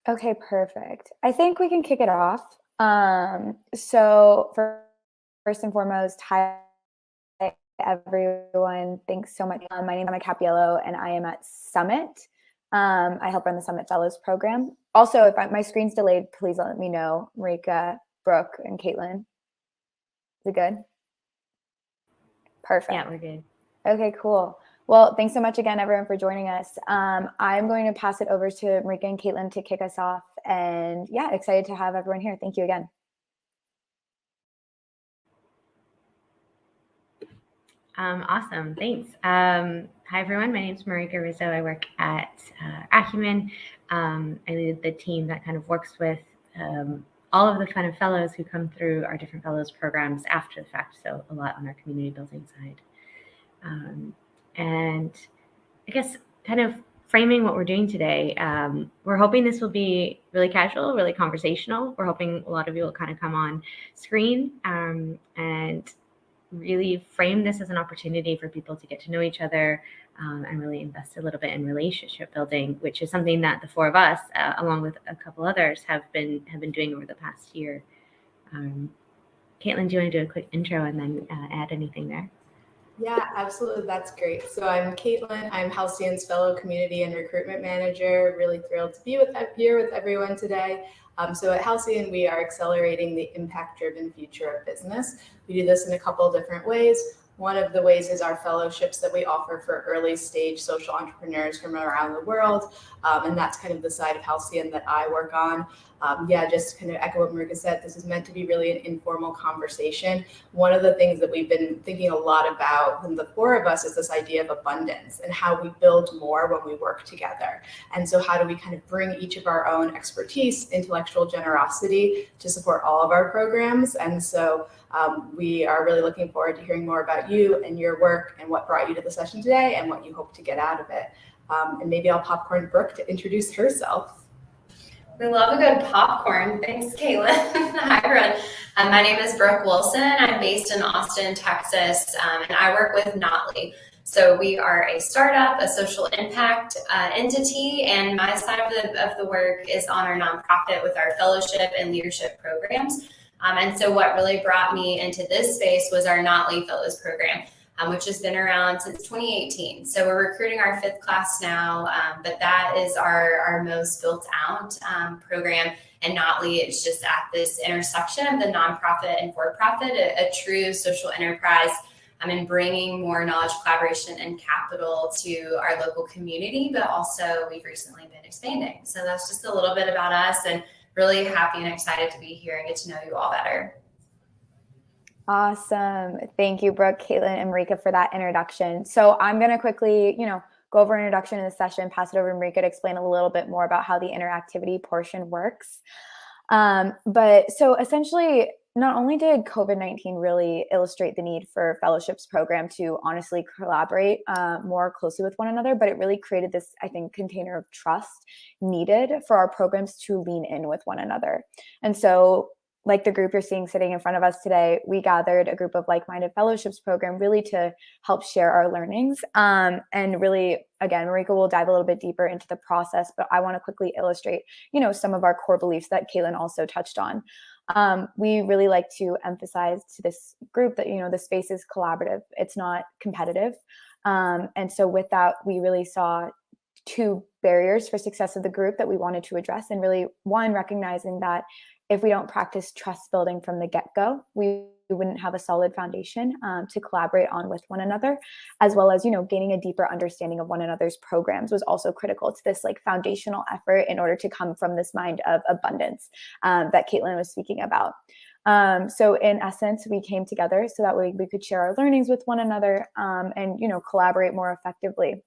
Okay, perfect. I think we can kick it off. So first and foremost, hi everyone. Thanks so much. My name is Emma Capiello, and I am at Summit. I help run the Summit Fellows program. Also, if my screen's delayed, please let me know. Marika, Brooke, and Caitlin. Is it good? Perfect. Yeah, we're good. Okay, cool. Well, thanks so much again, everyone, for joining us. I'm going to pass it over to Marika and Caitlin to kick us off. And yeah, excited to have everyone here. Thank you again. Awesome. Thanks. Hi, everyone. My name is Marika Rizzo. I work at Acumen. I lead the team that kind of works with all of the kind of fellows who come through our different fellows programs after the fact. So a lot on our community building side. And I guess kind of framing what we're doing today, we're hoping this will be really casual, really conversational. We're hoping a lot of you will kind of come on screen and really frame this as an opportunity for people to get to know each other and really invest a little bit in relationship building, which is something that the four of us, along with a couple others, have been doing over the past year. Caitlin, do you want to do a quick intro and then add anything there? Yeah, absolutely. That's great. So I'm Caitlin. I'm Halcyon's fellow community and recruitment manager. Really thrilled to be here with everyone today. So at Halcyon, we are accelerating the impact-driven future of business. We do this in a couple of different ways. One of the ways is our fellowships that we offer for early stage social entrepreneurs from around the world. And that's kind of the side of Halcyon that I work on. Just to kind of echo what Marika said, this is meant to be really an informal conversation. One of the things that we've been thinking a lot about from the four of us is this idea of abundance and how we build more when we work together. And so how do we kind of bring each of our own expertise, intellectual generosity to support all of our programs? And so we are really looking forward to hearing more about you and your work and what brought you to the session today and what you hope to get out of it. And maybe I'll popcorn Brooke to introduce herself. We love a good popcorn. Thanks, Caitlin. Hi, everyone. My name is Brooke Wilson. I'm based in Austin, Texas, and I work with Notley. So we are a startup, a social impact entity, and my side of the work is on our nonprofit with our fellowship and leadership programs. And so what really brought me into this space was our Notley Fellows program, which has been around since 2018. So we're recruiting our 5th class now, but that is our most built out program. And Notley is just at this intersection of the nonprofit and for-profit, a true social enterprise, and bringing more knowledge, collaboration, and capital to our local community, but also we've recently been expanding. So that's just a little bit about us, and really happy and excited to be here and get to know you all better. Awesome. Thank you, Brooke, Caitlin, and Marika for that introduction. So I'm going to quickly, go over an introduction in the session, pass it over to Marika to explain a little bit more about how the interactivity portion works. But so essentially, not only did COVID-19 really illustrate the need for fellowships program to honestly collaborate more closely with one another, but it really created this, I think, container of trust needed for our programs to lean in with one another. And so, like the group you're seeing sitting in front of us today, we gathered a group of like-minded fellowships program really to help share our learnings. And really, again, Marika will dive a little bit deeper into the process, but I want to quickly illustrate, some of our core beliefs that Caitlin also touched on. We really like to emphasize to this group that, the space is collaborative. It's not competitive. And so with that, we really saw 2 barriers for success of the group that we wanted to address. And really, one, recognizing that if we don't practice trust building from the get-go, we wouldn't have a solid foundation to collaborate on with one another, as well as, gaining a deeper understanding of one another's programs was also critical to this foundational effort in order to come from this mind of abundance that Caitlin was speaking about. So in essence, we came together so that way we could share our learnings with one another and, collaborate more effectively.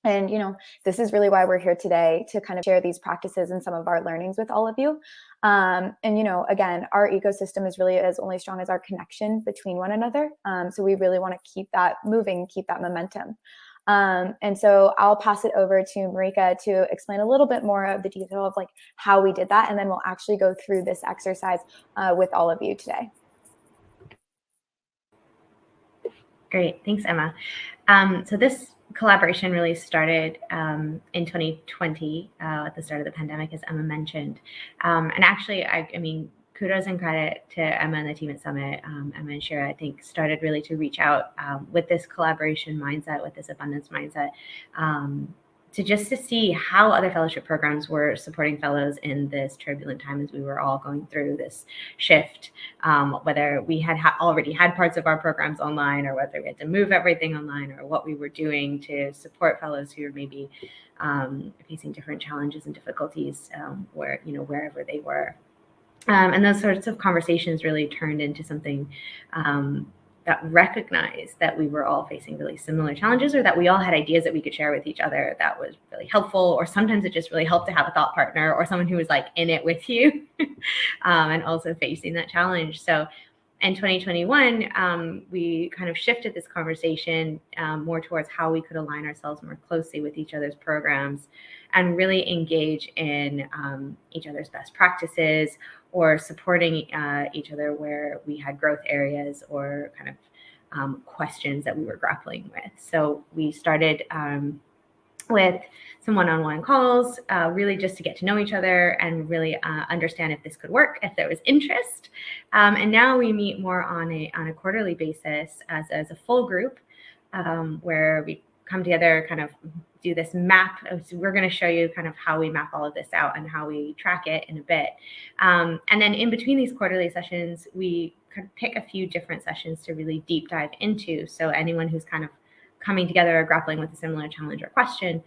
And, this is really why we're here today, to kind of share these practices and some of our learnings with all of you. And, again, our ecosystem is really as only strong as our connection between one another. So we really want to keep that moving, keep that momentum. And so I'll pass it over to Marika to explain a little bit more of the detail of how we did that. And then we'll actually go through this exercise with all of you today. Great. Thanks, Emma. So this collaboration really started in 2020 at the start of the pandemic, as Emma mentioned. And actually, I mean, kudos and credit to Emma and the team at Summit. Emma and Shira, I think, started really to reach out with this collaboration mindset, with this abundance mindset, to see how other fellowship programs were supporting fellows in this turbulent time as we were all going through this shift, whether we had already had parts of our programs online, or whether we had to move everything online, or what we were doing to support fellows who are maybe facing different challenges and difficulties wherever they were. And those sorts of conversations really turned into something that recognized that we were all facing really similar challenges, or that we all had ideas that we could share with each other that was really helpful, or sometimes it just really helped to have a thought partner or someone who was like in it with you and also facing that challenge. So in 2021, we kind of shifted this conversation more towards how we could align ourselves more closely with each other's programs and really engage in each other's best practices, or supporting each other where we had growth areas or kind of questions that we were grappling with. So we started with some one-on-one calls, really just to get to know each other and really understand if this could work, if there was interest. And now we meet more on a quarterly basis as a full group, where we come together, kind of do this map. So we're going to show you kind of how we map all of this out and how we track it in a bit. And then in between these quarterly sessions, we could pick a few different sessions to really deep dive into. So anyone who's kind of coming together or grappling with a similar challenge or question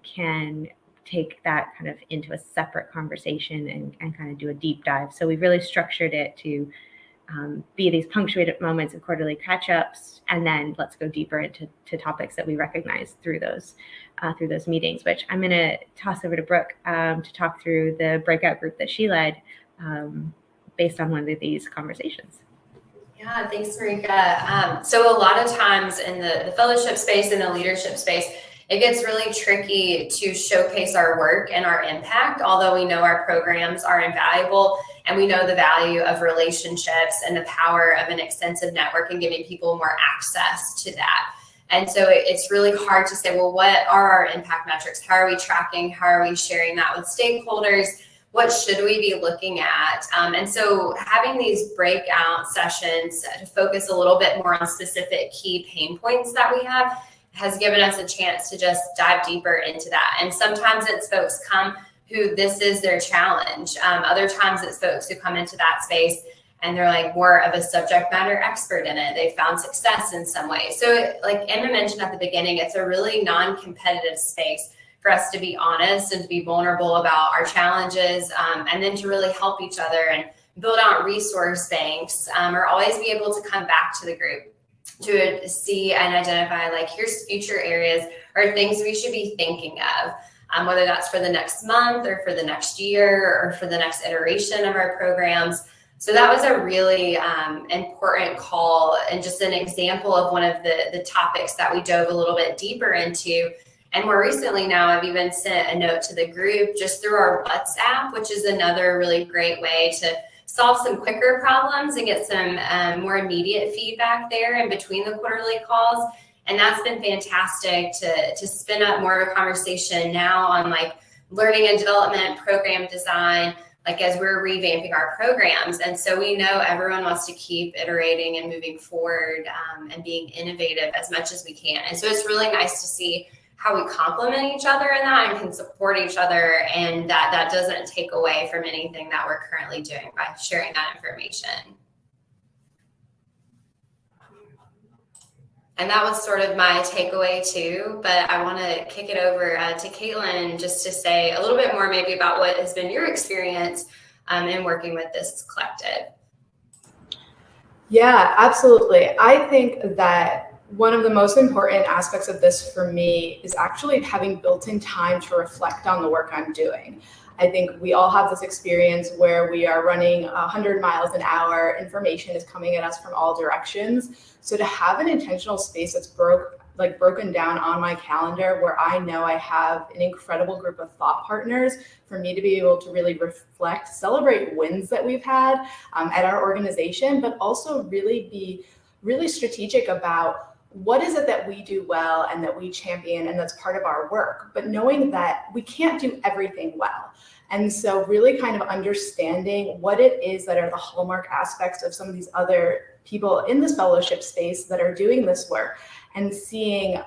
can take that kind of into a separate conversation and kind of do a deep dive. So we've really structured it to be these punctuated moments of quarterly catch-ups, and then let's go deeper into topics that we recognize through those meetings, which I'm going to toss over to Brooke to talk through the breakout group that she led based on one of these conversations. Yeah, thanks, Marika. So a lot of times in the fellowship space and the leadership space, it gets really tricky to showcase our work and our impact, although we know our programs are invaluable and we know the value of relationships and the power of an extensive network and giving people more access to that. And so it's really hard to say, well, what are our impact metrics? How are we tracking? How are we sharing that with stakeholders? What should we be looking at? And so having these breakout sessions to focus a little bit more on specific key pain points that we have has given us a chance to just dive deeper into that. And sometimes it's folks come who this is their challenge. Other times it's folks who come into that space and they're like more of a subject matter expert in it. They found success in some way. So like Emma mentioned at the beginning, it's a really non-competitive space for us to be honest and to be vulnerable about our challenges, and then to really help each other and build out resource banks, or always be able to come back to the group to see and identify, like, here's future areas or things we should be thinking of, whether that's for the next month or for the next year or for the next iteration of our programs. So that was a really important call and just an example of one of the topics that we dove a little bit deeper into. And more recently now, I've even sent a note to the group just through our WhatsApp, which is another really great way to solve some quicker problems and get some more immediate feedback there in between the quarterly calls. And that's been fantastic to spin up more of a conversation now on like learning and development, program design, like as we're revamping our programs. And so we know everyone wants to keep iterating and moving forward and being innovative as much as we can. And so it's really nice to see how we complement each other in that and can support each other, and that doesn't take away from anything that we're currently doing by sharing that information. And that was sort of my takeaway too, but I want to kick it over to Caitlin just to say a little bit more maybe about what has been your experience in working with this collective. Yeah, absolutely. I think that one of the most important aspects of this for me is actually having built-in time to reflect on the work I'm doing. I think we all have this experience where we are running 100 miles an hour, information is coming at us from all directions. So to have an intentional space that's broken down on my calendar where I know I have an incredible group of thought partners for me to be able to really reflect, celebrate wins that we've had at our organization, but also really be really strategic about what is it that we do well and that we champion and that's part of our work, but knowing that we can't do everything well. And so really kind of understanding what it is that are the hallmark aspects of some of these other people in this fellowship space that are doing this work, and seeing,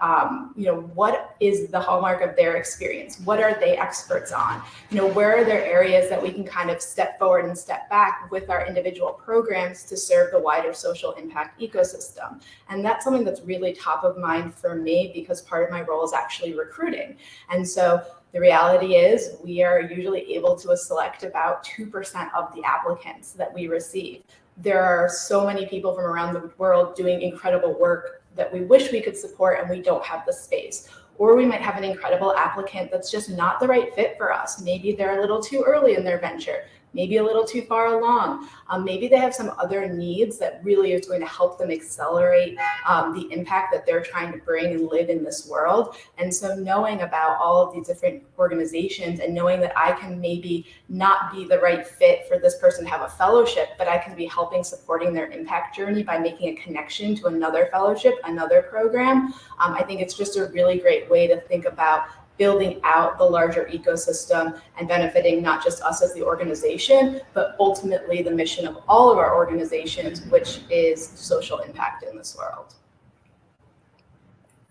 what is the hallmark of their experience? What are they experts on? Where are there areas that we can kind of step forward and step back with our individual programs to serve the wider social impact ecosystem? And that's something that's really top of mind for me, because part of my role is actually recruiting. And so the reality is we are usually able to select about 2% of the applicants that we receive. There are so many people from around the world doing incredible work that we wish we could support, and we don't have the space. Or we might have an incredible applicant that's just not the right fit for us. Maybe they're a little too early in their venture, maybe a little too far along. Maybe they have some other needs that really is going to help them accelerate the impact that they're trying to bring and live in this world. And so knowing about all of these different organizations and knowing that I can maybe not be the right fit for this person to have a fellowship, but I can be helping supporting their impact journey by making a connection to another fellowship, another program. I think it's just a really great way to think about building out the larger ecosystem and benefiting not just us as the organization, but ultimately the mission of all of our organizations, which is social impact in this world.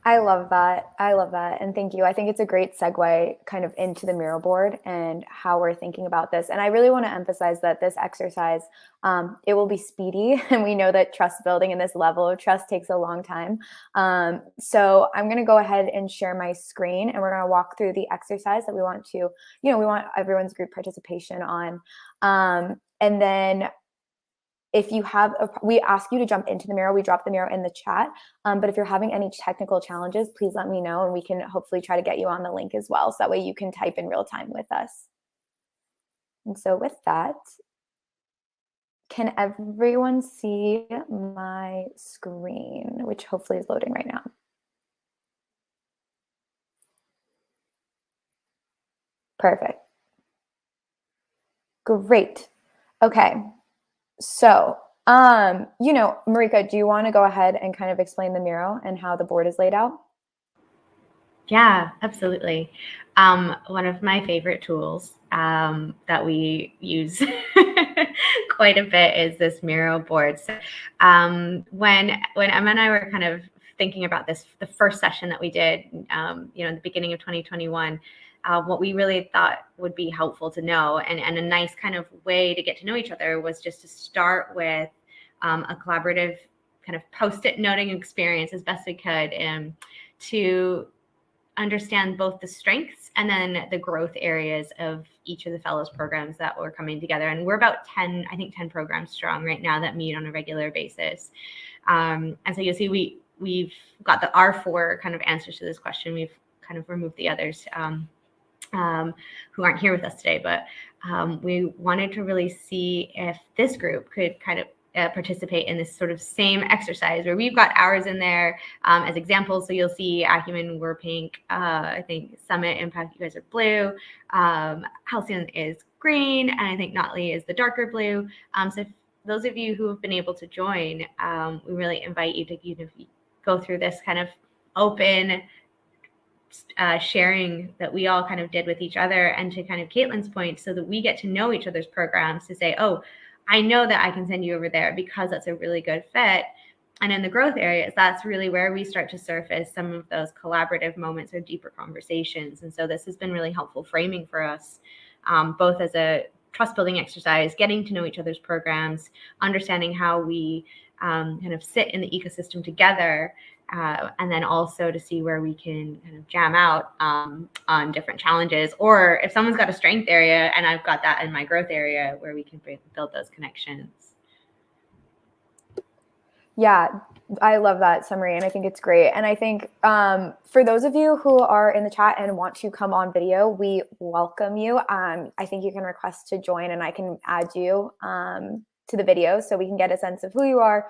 I love that. And thank you. I think it's a great segue kind of into the mural board and how we're thinking about this. And I really want to emphasize that this exercise, it will be speedy. And we know that trust building in this level of trust takes a long time. So I'm going to go ahead and share my screen, and we're going to walk through the exercise that we want to, we want everyone's group participation on. And then if you have, we ask you to jump into the mural. We drop the mural in the chat. But if you're having any technical challenges, please let me know, and we can hopefully try to get you on the link as well. So that way you can type in real time with us. And so with that, can everyone see my screen, which hopefully is loading right now? Perfect. Great. Okay. So, Marika, do you want to go ahead and kind of explain the mural and how the board is laid out? Yeah, absolutely. One of my favorite tools that we use quite a bit is this mural board. So, when Emma and I were kind of thinking about this, the first session that we did, in the beginning of 2021, what we really thought would be helpful to know, and a nice kind of way to get to know each other, was just to start with a collaborative kind of post-it noting experience as best we could, to understand both the strengths and then the growth areas of each of the fellows programs that were coming together. And we're about 10 programs strong right now that meet on a regular basis. And so you'll see we've got our 4 kind of answers to this question. We've kind of removed the others who aren't here with us today, but we wanted to really see if this group could kind of participate in this sort of same exercise where we've got ours in there as examples. So you'll see Acumen, we're pink. I think Summit, Impact, you guys are blue. Halcyon is green, and I think Notley is the darker blue. So if those of you who have been able to join, we really invite you to go through this kind of open sharing that we all kind of did with each other, and to kind of Caitlin's point, so that we get to know each other's programs, to say, oh, I know that I can send you over there because that's a really good fit. And in the growth areas, that's really where we start to surface some of those collaborative moments or deeper conversations. And so this has been really helpful framing for us, both as a trust building exercise, getting to know each other's programs, understanding how we kind of sit in the ecosystem together, and then also to see where we can kind of jam out on different challenges, or if someone's got a strength area and I've got that in my growth area, where we can build those connections. Yeah, I love that summary, and I think it's great. And I think for those of you who are in the chat and want to come on video, we welcome you. I think you can request to join, and I can add you to the video so we can get a sense of who you are,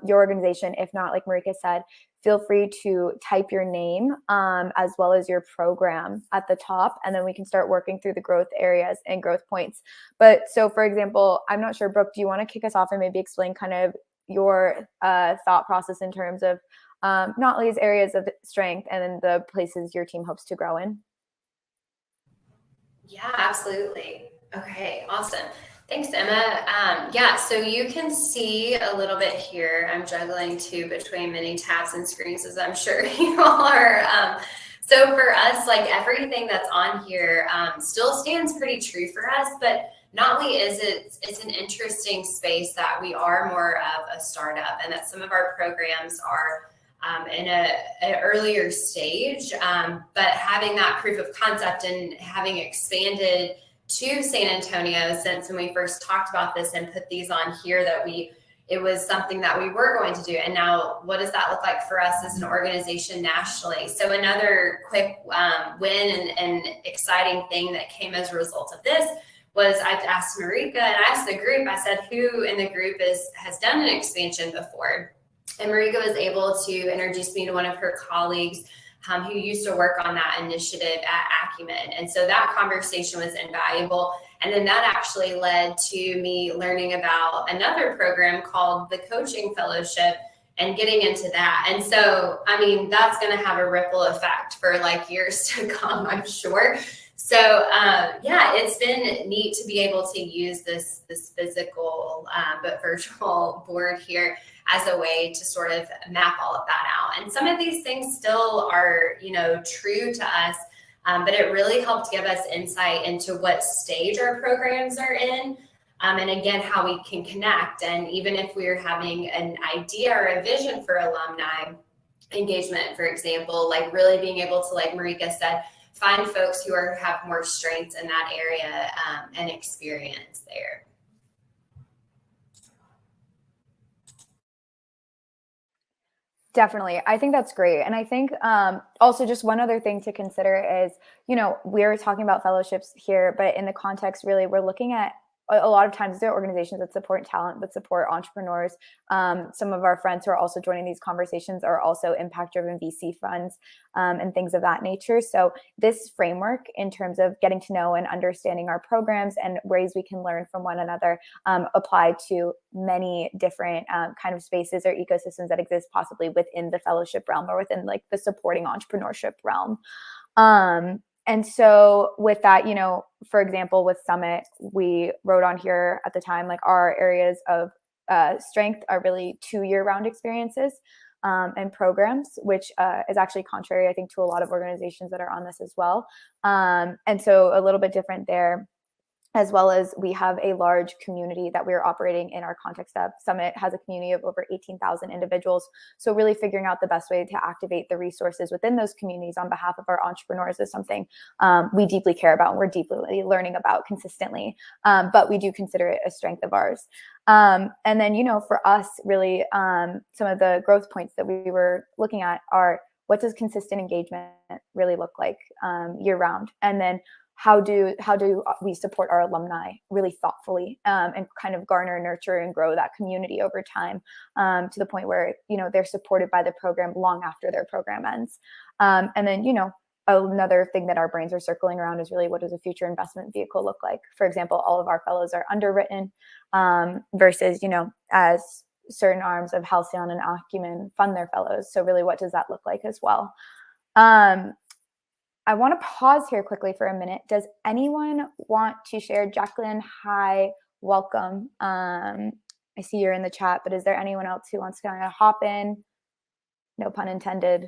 your organization. If not, like Marika said, feel free to type your name as well as your program at the top, and then we can start working through the growth areas and growth points. But so, for example, I'm not sure, Brooke, do you want to kick us off and maybe explain kind of your thought process in terms of Notley's areas of strength and then the places your team hopes to grow in? Yeah, absolutely. Okay, awesome. Thanks, Emma. Yeah, so you can see a little bit here. I'm juggling too between many tabs and screens, as I'm sure you all are. So for us, like everything that's on here still stands pretty true for us, but Notley it's an interesting space that we are more of a startup, and that some of our programs are in an earlier stage, but having that proof of concept and having expanded to San Antonio since when we first talked about this and put these on here, that it was something that we were going to do. And now what does that look like for us as an organization nationally? So another quick win and exciting thing that came as a result of this was I asked Marika and I asked the group, I said, who in the group has done an expansion before? And Marika was able to introduce me to one of her colleagues who used to work on that initiative at Acumen. And so that conversation was invaluable. And then that actually led to me learning about another program called the Coaching Fellowship and getting into that. And so, I mean, that's going to have a ripple effect for like years to come, I'm sure. So yeah, it's been neat to be able to use this physical but virtual board here as a way to sort of map all of that out. And some of these things still are, true to us, but it really helped give us insight into what stage our programs are in. And again, how we can connect. And even if we're having an idea or a vision for alumni engagement, for example, like really being able to, like Marika said, find folks who have more strengths in that area and experience there. Definitely. I think that's great. And I think also just one other thing to consider is, we're talking about fellowships here, but in the context, really, we're looking at a lot of times there are organizations that support talent, that support entrepreneurs. Some of our friends who are also joining these conversations are also impact-driven VC funds and things of that nature. So this framework in terms of getting to know and understanding our programs and ways we can learn from one another apply to many different kind of spaces or ecosystems that exist possibly within the fellowship realm or within like the supporting entrepreneurship realm. And so with that, for example, with Summit, we wrote on here at the time, like our areas of strength are really 2 year-round experiences and programs, which is actually contrary, I think, to a lot of organizations that are on this as well. And so a little bit different there, as well as we have a large community that we're operating in our context of. Summit has a community of over 18,000 individuals. So really figuring out the best way to activate the resources within those communities on behalf of our entrepreneurs is something we deeply care about and we're deeply learning about consistently. But we do consider it a strength of ours. And then, for us, really, some of the growth points that we were looking at are, what does consistent engagement really look like year round? And then how do we support our alumni really thoughtfully and kind of garner, nurture, and grow that community over time to the point where, they're supported by the program long after their program ends. And then, another thing that our brains are circling around is really, what does a future investment vehicle look like? For example, all of our fellows are underwritten versus, as certain arms of Halcyon and Acumen fund their fellows. So really, what does that look like as well? I want to pause here quickly for a minute. Does anyone want to share? Jacqueline, hi, welcome. I see you're in the chat, but is there anyone else who wants to kind of hop in? No pun intended.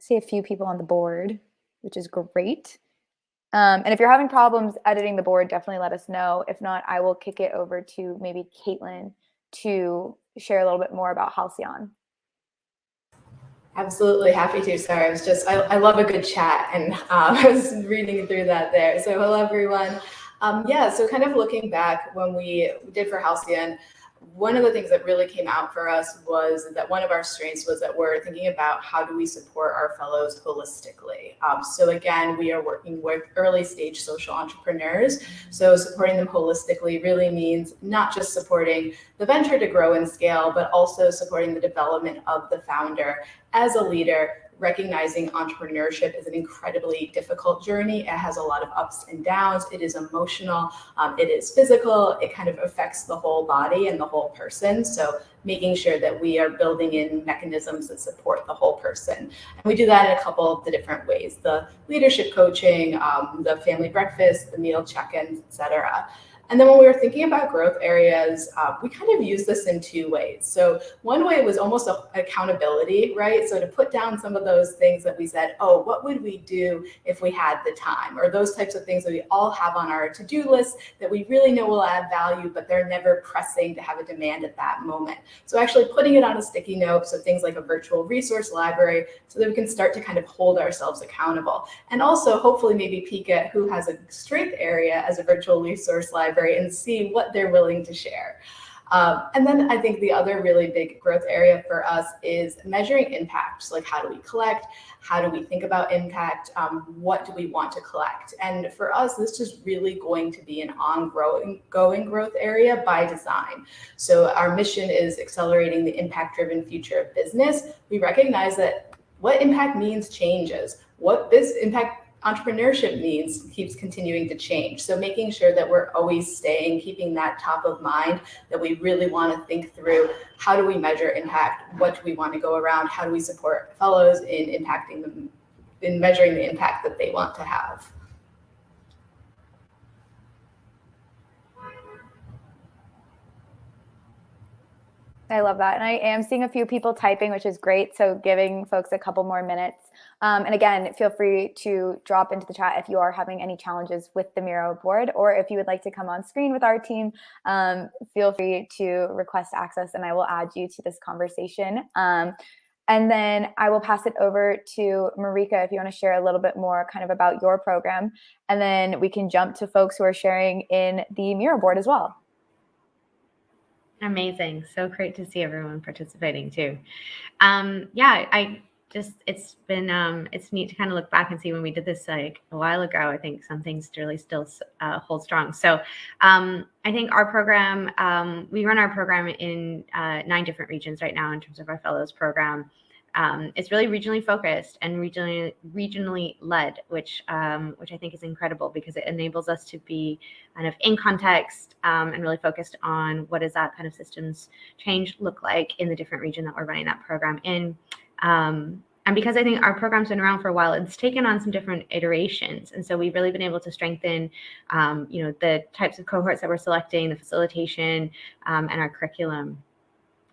See a few people on the board, which is great. And if you're having problems editing the board, definitely let us know. If not, I will kick it over to maybe Caitlin to share a little bit more about Halcyon. Absolutely, happy to. Sorry, I love a good chat, and I was reading through that there. So hello, everyone. So kind of looking back when we did for Halcyon, one of the things that really came out for us was that one of our strengths was that we're thinking about how do we support our fellows holistically. So again, we are working with early stage social entrepreneurs. So supporting them holistically really means not just supporting the venture to grow and scale, but also supporting the development of the founder as a leader, recognizing entrepreneurship is an incredibly difficult journey. It has a lot of ups and downs. It is emotional. It is physical. It kind of affects the whole body and the whole person. So making sure that we are building in mechanisms that support the whole person. And we do that in a couple of the different ways: the leadership coaching, the family breakfast, the meal check-ins, etc. And then when we were thinking about growth areas, we kind of use this in two ways. So one way was almost accountability, right? So to put down some of those things that we said, oh, what would we do if we had the time? Or those types of things that we all have on our to-do list that we really know will add value, but they're never pressing to have a demand at that moment. So actually putting it on a sticky note, so things like a virtual resource library, so that we can start to kind of hold ourselves accountable. And also hopefully maybe peek at who has a strength area as a virtual resource library and see what they're willing to share. And then I think the other really big growth area for us is measuring impact. So like, how do we collect? How do we think about impact? What do we want to collect? And for us, this is really going to be an ongoing growth area by design. So our mission is accelerating the impact-driven future of business. We recognize that what impact means changes. What this impact entrepreneurship needs keeps continuing to change. So making sure that we're always keeping that top of mind, that we really want to think through, how do we measure impact? What do we want to go around? How do we support fellows in impacting them, in measuring the impact that they want to have? I love that. And I am seeing a few people typing, which is great. So giving folks a couple more minutes. And again, feel free to drop into the chat if you are having any challenges with the Miro board, or if you would like to come on screen with our team, feel free to request access and I will add you to this conversation. And then I will pass it over to Marika if you want to share a little bit more kind of about your program. And then we can jump to folks who are sharing in the Miro board as well. Amazing. So great to see everyone participating too. It's neat to kind of look back and see when we did this like a while ago. I think some things really still hold strong. So I think our program, we run our program in 9 different regions right now in terms of our fellows program. It's really regionally focused and regionally led, which I think is incredible because it enables us to be kind of in context and really focused on what does that kind of systems change look like in the different region that we're running that program in. And because I think our program's been around for a while, it's taken on some different iterations. And so we've really been able to strengthen, the types of cohorts that we're selecting, the facilitation, and our curriculum.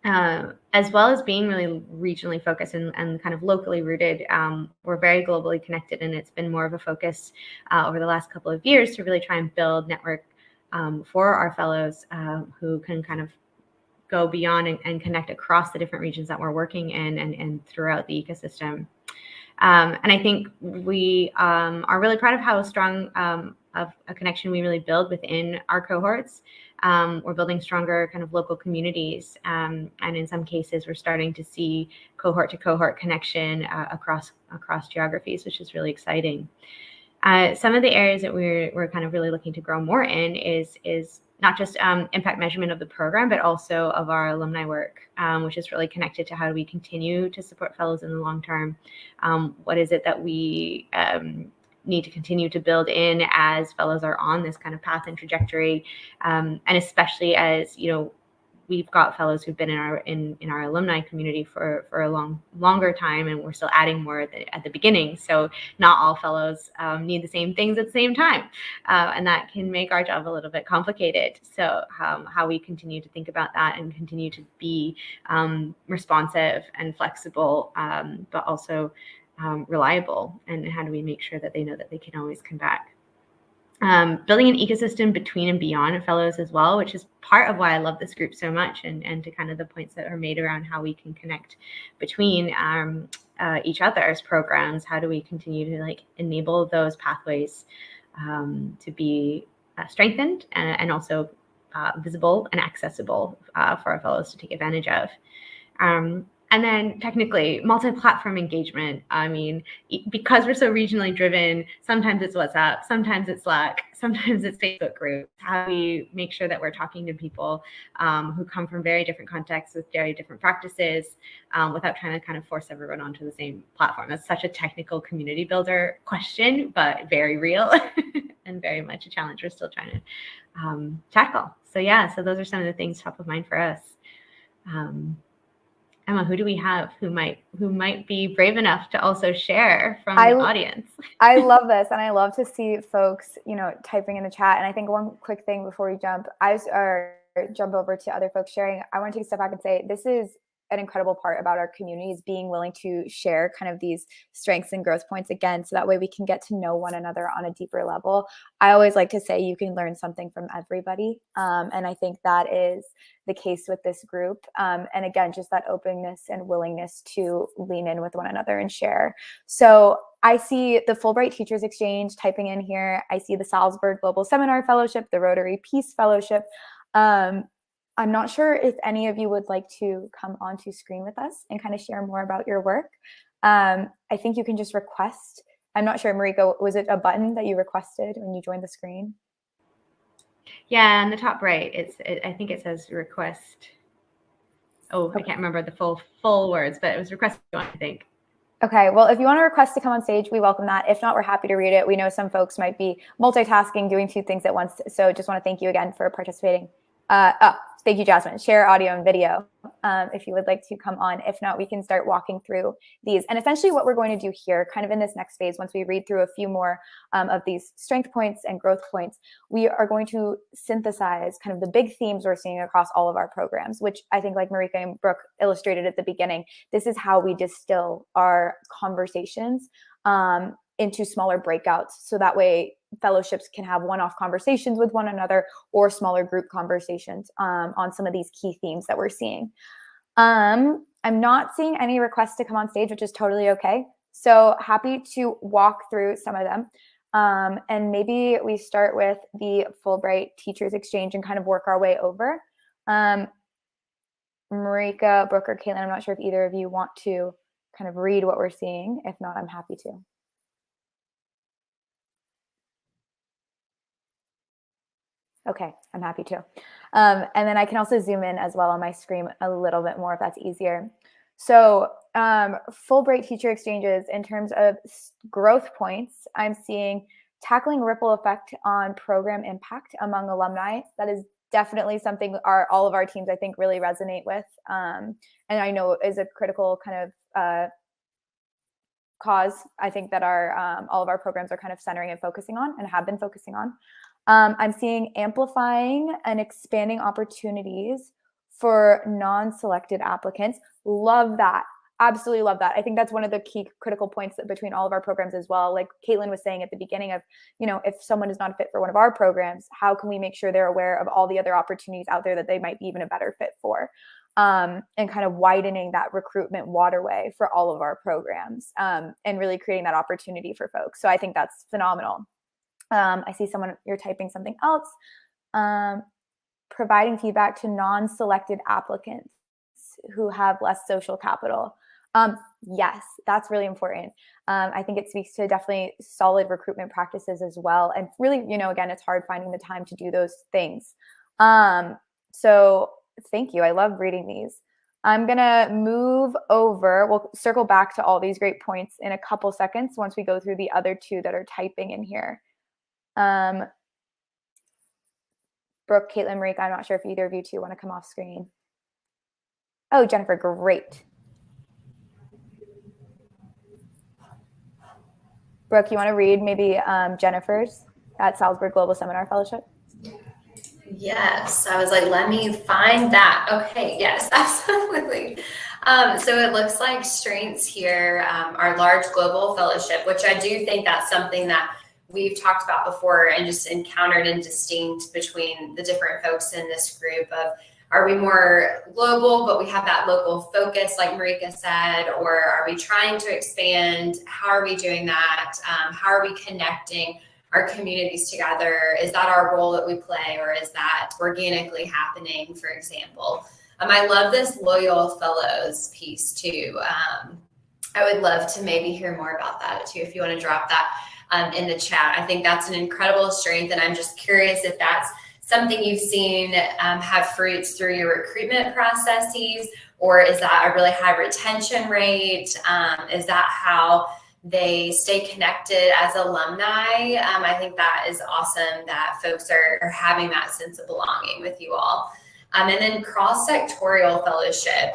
As well as being really regionally focused and kind of locally rooted. We're very globally connected, and it's been more of a focus over the last couple of years to really try and build network for our fellows who can kind of go beyond and connect across the different regions that we're working in and throughout the ecosystem. And I think we are really proud of how strong of a connection we really build within our cohorts. We're building stronger kind of local communities. And in some cases, we're starting to see cohort to cohort connection across geographies, which is really exciting. Some of the areas that we're kind of really looking to grow more in is not just impact measurement of the program, but also of our alumni work, which is really connected to how do we continue to support fellows in the long term. What is it that we need to continue to build in as fellows are on this kind of path and trajectory, and especially as we've got fellows who've been in our alumni community for a longer time, and we're still adding more at the beginning. So not all fellows need the same things at the same time, and that can make our job a little bit complicated. So how we continue to think about that and continue to be responsive and flexible, but also reliable, and how do we make sure that they know that they can always come back. Building an ecosystem between and beyond fellows as well, which is part of why I love this group so much, and to kind of the points that are made around how we can connect between each other's programs. How do we continue to enable those pathways to be strengthened and also visible and accessible for our fellows to take advantage of. And then technically multi-platform engagement. I mean, because we're so regionally driven, sometimes it's WhatsApp, sometimes it's Slack, sometimes it's Facebook groups. How do we make sure that we're talking to people who come from very different contexts with very different practices without trying to kind of force everyone onto the same platform? That's such a technical community builder question, but very real and very much a challenge we're still trying to tackle. So yeah, so those are some of the things top of mind for us. Emma, who do we have who might be brave enough to also share from the audience? I love this, and I love to see folks, typing in the chat. And I think one quick thing before we jump over to other folks sharing, I want to take a step back and say this is an incredible part about our community is being willing to share kind of these strengths and growth points again, so that way we can get to know one another on a deeper level. I always like to say you can learn something from everybody. And I think that is the case with this group. And again, just that openness and willingness to lean in with one another and share. So I see the Fulbright Teachers Exchange typing in here. I see the Salzburg Global Seminar Fellowship, the Rotary Peace Fellowship. I'm not sure if any of you would like to come onto screen with us and kind of share more about your work. I think you can just request. I'm not sure, Marika, was it a button that you requested when you joined the screen? Yeah, on the top right, I think it says request. Oh, okay. I can't remember the full words, but it was request, I think. Okay, well, if you want to request to come on stage, we welcome that. If not, we're happy to read it. We know some folks might be multitasking, doing two things at once. So just want to thank you again for participating. Thank you, Jasmine. Share audio and video if you would like to come on. If not, we can start walking through these. And essentially what we're going to do here, kind of in this next phase, once we read through a few more of these strength points and growth points, we are going to synthesize kind of the big themes we're seeing across all of our programs, which I think, like Marika and Brooke illustrated at the beginning, this is how we distill our conversations into smaller breakouts. So that way fellowships can have one-off conversations with one another or smaller group conversations on some of these key themes that we're seeing. I'm not seeing any requests to come on stage, which is totally okay. So happy to walk through some of them. And maybe we start with the Fulbright Teachers Exchange and kind of work our way over. Marika, Brooke, or Caitlin, I'm not sure if either of you want to kind of read what we're seeing. If not, I'm happy to. Okay, I'm happy to. And then I can also zoom in as well on my screen a little bit more if that's easier. So Fulbright Teacher Exchanges, in terms of growth points, I'm seeing tackling ripple effect on program impact among alumni. That is definitely something all of our teams, I think, really resonate with. And I know is a critical kind of cause, I think, that all of our programs are kind of centering and focusing on and have been focusing on. I'm seeing amplifying and expanding opportunities for non-selected applicants. Love that. Absolutely love that. I think that's one of the key critical points between all of our programs as well. Like Caitlin was saying at the beginning of, if someone is not a fit for one of our programs, how can we make sure they're aware of all the other opportunities out there that they might be even a better fit for? And kind of widening that recruitment waterway for all of our programs and really creating that opportunity for folks. So I think that's phenomenal. I see you're typing something else. Providing feedback to non-selected applicants who have less social capital. Yes, that's really important. I think it speaks to definitely solid recruitment practices as well. And really, again, it's hard finding the time to do those things. So thank you. I love reading these. I'm going to move over. We'll circle back to all these great points in a couple seconds once we go through the other two that are typing in here. Brooke, Caitlin, Marika, I'm not sure if either of you two want to come off screen. Oh, Jennifer, great. Brooke, you want to read maybe Jennifer's at Salzburg Global Seminar Fellowship? Yes, I was like, let me find that. Okay, yes, absolutely. So it looks like strengths here, our large global fellowship, which I do think that's something that we've talked about before and just encountered and distinct between the different folks in this group of, are we more global, but we have that local focus, like Marika said, or are we trying to expand? How are we doing that? How are we connecting our communities together? Is that our role that we play, or is that organically happening, for example? I love this loyal fellows piece too. I would love to maybe hear more about that too, if you want to drop that in the chat. I think that's an incredible strength, and I'm just curious if that's something you've seen have fruits through your recruitment processes, or is that a really high retention rate? Is that how they stay connected as alumni? I think that is awesome that folks are having that sense of belonging with you all. And then cross-sectorial fellowship.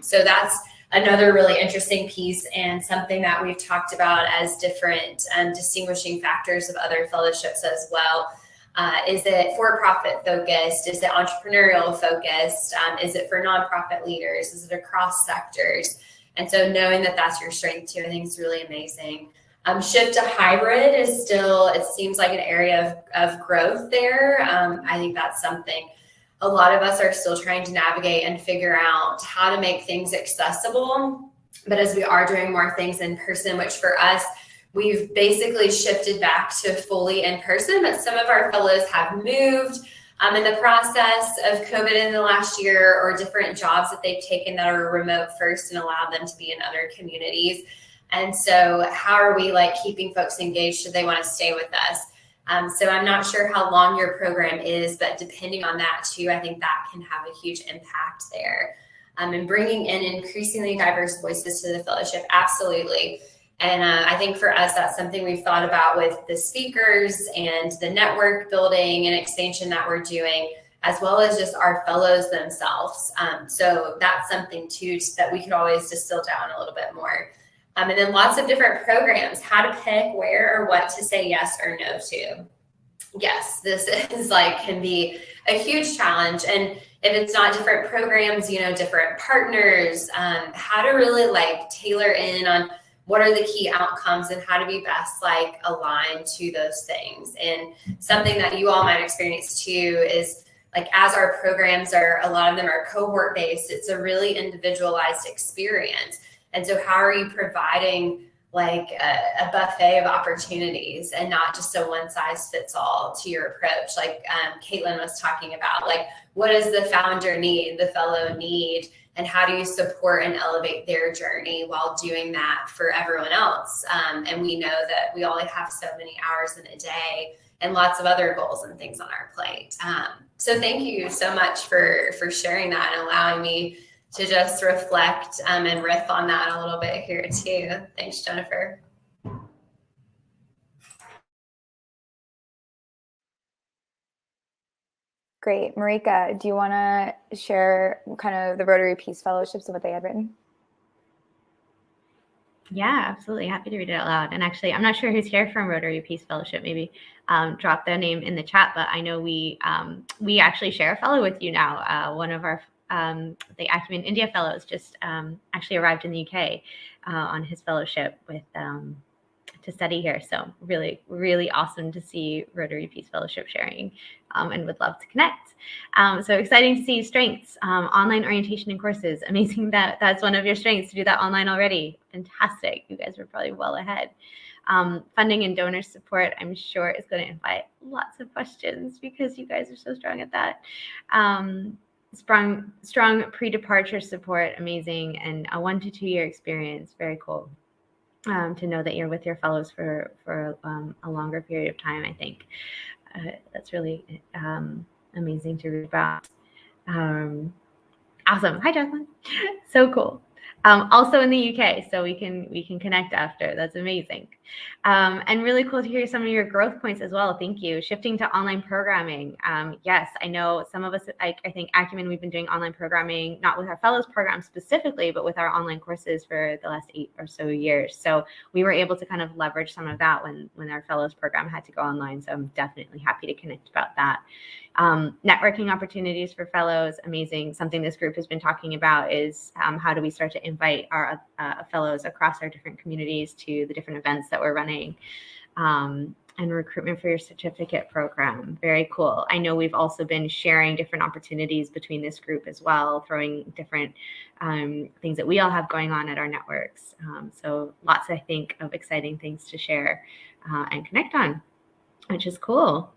So that's another really interesting piece, and something that we've talked about as different distinguishing factors of other fellowships as well. Is it for-profit focused? Is it entrepreneurial focused? Is it for nonprofit leaders? Is it across sectors? And so knowing that that's your strength too, I think is really amazing. Shift to hybrid is still, it seems like an area of growth there. I think that's something a lot of us are still trying to navigate and figure out how to make things accessible. But as we are doing more things in person, which for us, we've basically shifted back to fully in person, but some of our fellows have moved in the process of COVID in the last year, or different jobs that they've taken that are remote first and allow them to be in other communities. And so how are we keeping folks engaged? Should they want to stay with us? So I'm not sure how long your program is, but depending on that too, I think that can have a huge impact there. And bringing in increasingly diverse voices to the fellowship, absolutely. And I think for us, that's something we've thought about with the speakers and the network building and expansion that we're doing, as well as just our fellows themselves. So that's something too that we could always distill down a little bit more. And then lots of different programs, how to pick where or what to say yes or no to. Yes, this is can be a huge challenge. And if it's not different programs, different partners, how to really tailor in on what are the key outcomes and how to be best aligned to those things. And something that you all might experience too is as our programs a lot of them are cohort based, it's a really individualized experience. And so how are you providing a buffet of opportunities and not just a one size fits all to your approach? Caitlin was talking about, what does the founder need, the fellow need, and how do you support and elevate their journey while doing that for everyone else? And we know that we only have so many hours in a day and lots of other goals and things on our plate. So thank you so much for sharing that and allowing me to just reflect and riff on that a little bit here too. Thanks, Jennifer. Great. Marika, do you want to share kind of the Rotary Peace Fellowships and what they had written? Yeah, absolutely. Happy to read it out loud. And actually, I'm not sure who's here from Rotary Peace Fellowship. Maybe drop their name in the chat. But I know we actually share a fellow with you now. One of our the Acumen India fellows just actually arrived in the UK on his fellowship with to study here. So really, really awesome to see Rotary Peace Fellowship sharing and would love to connect. So exciting to see strengths, online orientation and courses. Amazing that that's one of your strengths to do that online already. Fantastic. You guys were probably well ahead. Funding and donor support, I'm sure, is going to invite lots of questions because you guys are so strong at that. Strong pre-departure support, amazing, and a 1 to 2 year experience, very cool. To know that you're with your fellows for a longer period of time, I think that's really amazing to read about. Awesome. Hi, Jocelyn. So cool. Also in the UK, so we can connect after. That's amazing. And really cool to hear some of your growth points as well. Thank you. Shifting to online programming. Yes, I know some of us, I think Acumen, we've been doing online programming, not with our fellows program specifically, but with our online courses for the last 8 or so years. So we were able to kind of leverage some of that when our fellows program had to go online. So I'm definitely happy to connect about that. Networking opportunities for fellows, amazing. Something this group has been talking about is how do we start to invite our fellows across our different communities to the different events that we're running, and recruitment for your certificate program. Very cool. I know we've also been sharing different opportunities between this group as well, throwing different things that we all have going on at our networks. So lots, I think, of exciting things to share and connect on, which is cool.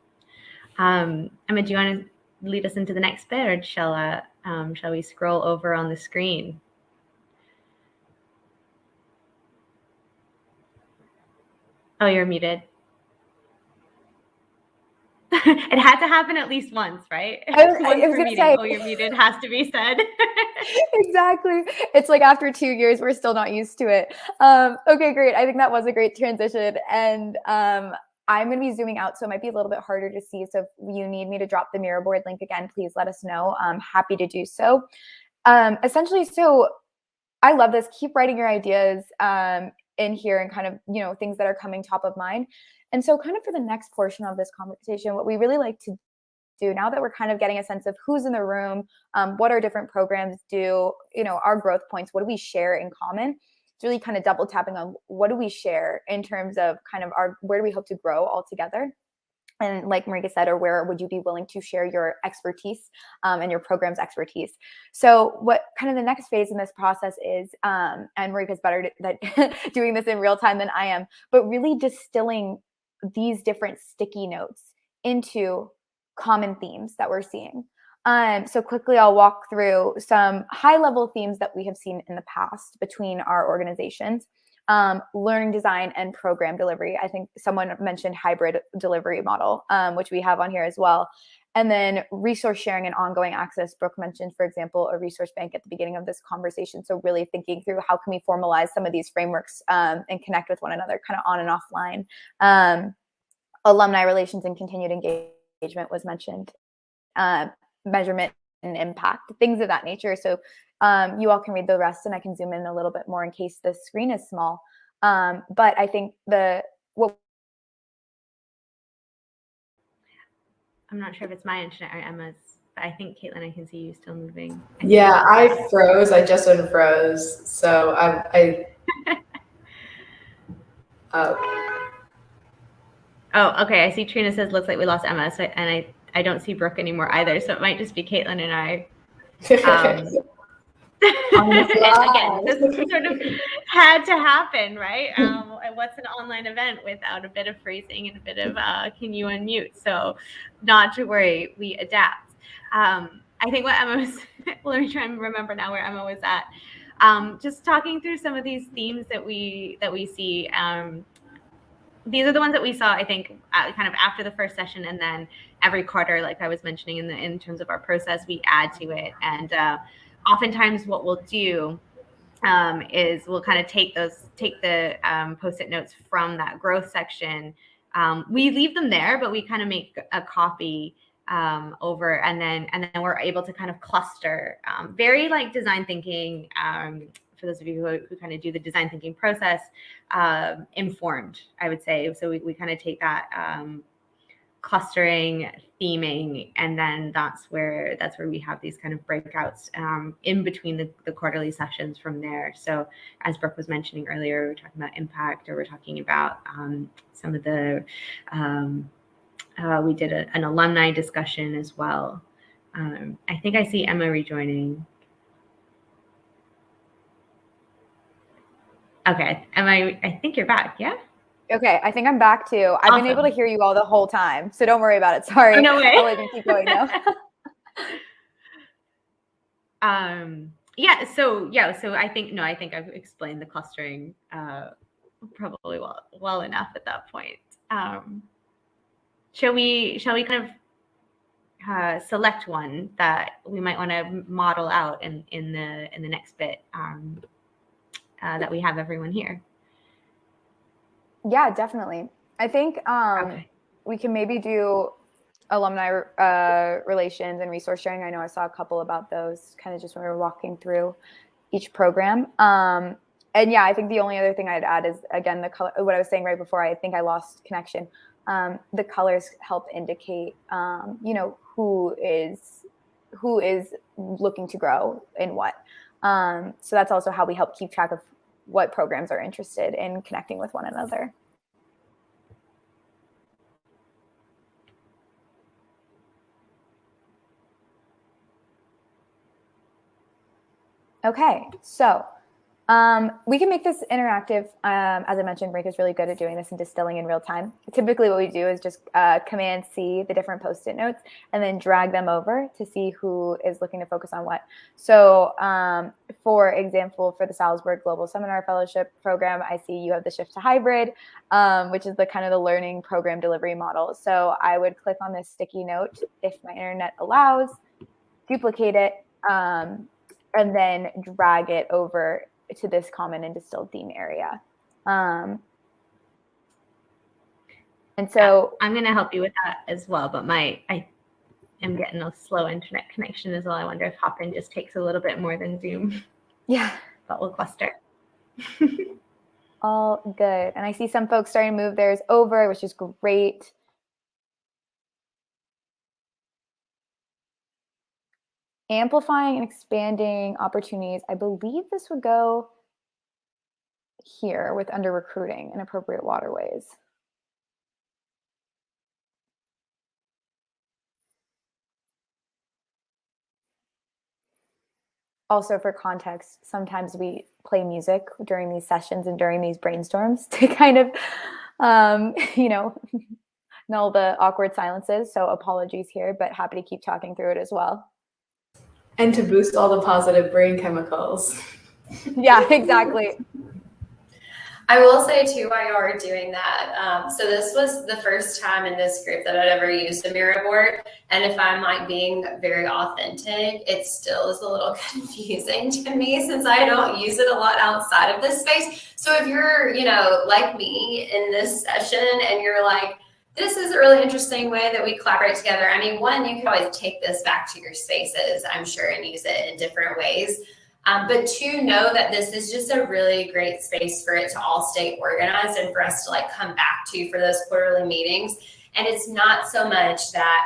Emma, do you want to lead us into the next bit, or shall we scroll over on the screen? Oh, you're muted. It had to happen at least once, right? Once per meeting. Oh, you're muted has to be said. Exactly. It's like after 2 years, we're still not used to it. Okay, great. I think that was a great transition. And I'm going to be zooming out, so it might be a little bit harder to see. So if you need me to drop the mirror board link again, please let us know. I'm happy to do so. Essentially, so I love this. Keep writing your ideas in here and kind of, things that are coming top of mind. And so kind of for the next portion of this conversation, what we really like to do now that we're kind of getting a sense of who's in the room, what our different programs do, our growth points, what do we share in common? It's really kind of double tapping on what do we share in terms of kind of where do we hope to grow all together? And like Marika said, or where would you be willing to share your expertise and your program's expertise? So what kind of the next phase in this process is, and Marika's better at doing this in real time than I am, but really distilling these different sticky notes into common themes that we're seeing. So quickly, I'll walk through some high-level themes that we have seen in the past between our organizations. Learning design and program delivery. I think someone mentioned hybrid delivery model, which we have on here as well. And then resource sharing and ongoing access. Brooke mentioned, for example, a resource bank at the beginning of this conversation. So really thinking through how can we formalize some of these frameworks and connect with one another kind of on and offline. Alumni relations and continued engagement was mentioned. Measurement and impact, things of that nature. So you all can read the rest and I can zoom in a little bit more in case the screen is small. But I think I'm not sure if it's my internet or Emma's, but I think Caitlin, I can see you still moving. Yeah, I froze. I just unfroze. So I Oh, okay. I see Trina says, looks like we lost Emma. So, and I don't see Brooke anymore either. So it might just be Caitlin and I. Again, this sort of had to happen, right? What's an online event without a bit of phrasing and a bit of can you unmute? So not to worry, we adapt. I think what Emma was, well, let me try and remember now where Emma was at. Just talking through some of these themes that we see. These are the ones that we saw, I think, kind of after the first session, and then every quarter, like I was mentioning in terms of our process, we add to it. And oftentimes what we'll do is we'll kind of take the Post-it notes from that growth section. We leave them there, but we kind of make a copy over, and then we're able to kind of cluster, very like design thinking. For those of you who kind of do the design thinking process, informed, I would say. So we kind of take that clustering, theming, and then that's where we have these kind of breakouts in between the quarterly sessions from there. So as Brooke was mentioning earlier, we're talking about impact, or we're talking about some of the, we did an alumni discussion as well. I think I see Emma rejoining. Okay, I think you're back, yeah? Okay, I think I'm back too. I've been able to hear you all the whole time, so don't worry about it. Sorry. Oh, no way. I'll let you keep going now. So I think I've explained the clustering probably well enough at that point. Shall we kind of select one that we might want to model out in the next bit that we have everyone here? Yeah, definitely. I think we can maybe do alumni relations and resource sharing. I know I saw a couple about those kind of just when we were walking through each program. And yeah, I think the only other thing I'd add is, again, the color, what I was saying right before, I think I lost connection. The colors help indicate, who is looking to grow in what. So that's also how we help keep track of what programs are interested in connecting with one another. Okay, so We can make this interactive. As I mentioned, Break is really good at doing this and distilling in real time. Typically what we do is just Command C the different Post-it notes and then drag them over to see who is looking to focus on what. So for example, for the Salzburg Global Seminar Fellowship Program, I see you have the shift to hybrid, which is the kind of the learning program delivery model. So I would click on this sticky note if my internet allows, duplicate it, and then drag it over to this common and distilled theme area. And so I'm going to help you with that as well, but I am getting a slow internet connection as well. I wonder if Hopin just takes a little bit more than Zoom. Yeah. But we'll cluster. All good. And I see some folks starting to move theirs over, which is great. Amplifying and expanding opportunities. I believe this would go here with under recruiting and appropriate waterways. Also, for context, sometimes we play music during these sessions and during these brainstorms to kind of, null the awkward silences. So apologies here, but happy to keep talking through it as well. And to boost all the positive brain chemicals. Yeah, exactly. I will say too, while you are doing that, so this was the first time in this group that I'd ever used a mirror board. And if I'm like being very authentic, it still is a little confusing to me since I don't use it a lot outside of this space. So if you're, like me in this session and you're like, this is a really interesting way that we collaborate together. I mean, one, you can always take this back to your spaces, I'm sure, and use it in different ways. But two, know that this is just a really great space for it to all stay organized and for us to like come back to for those quarterly meetings. And it's not so much that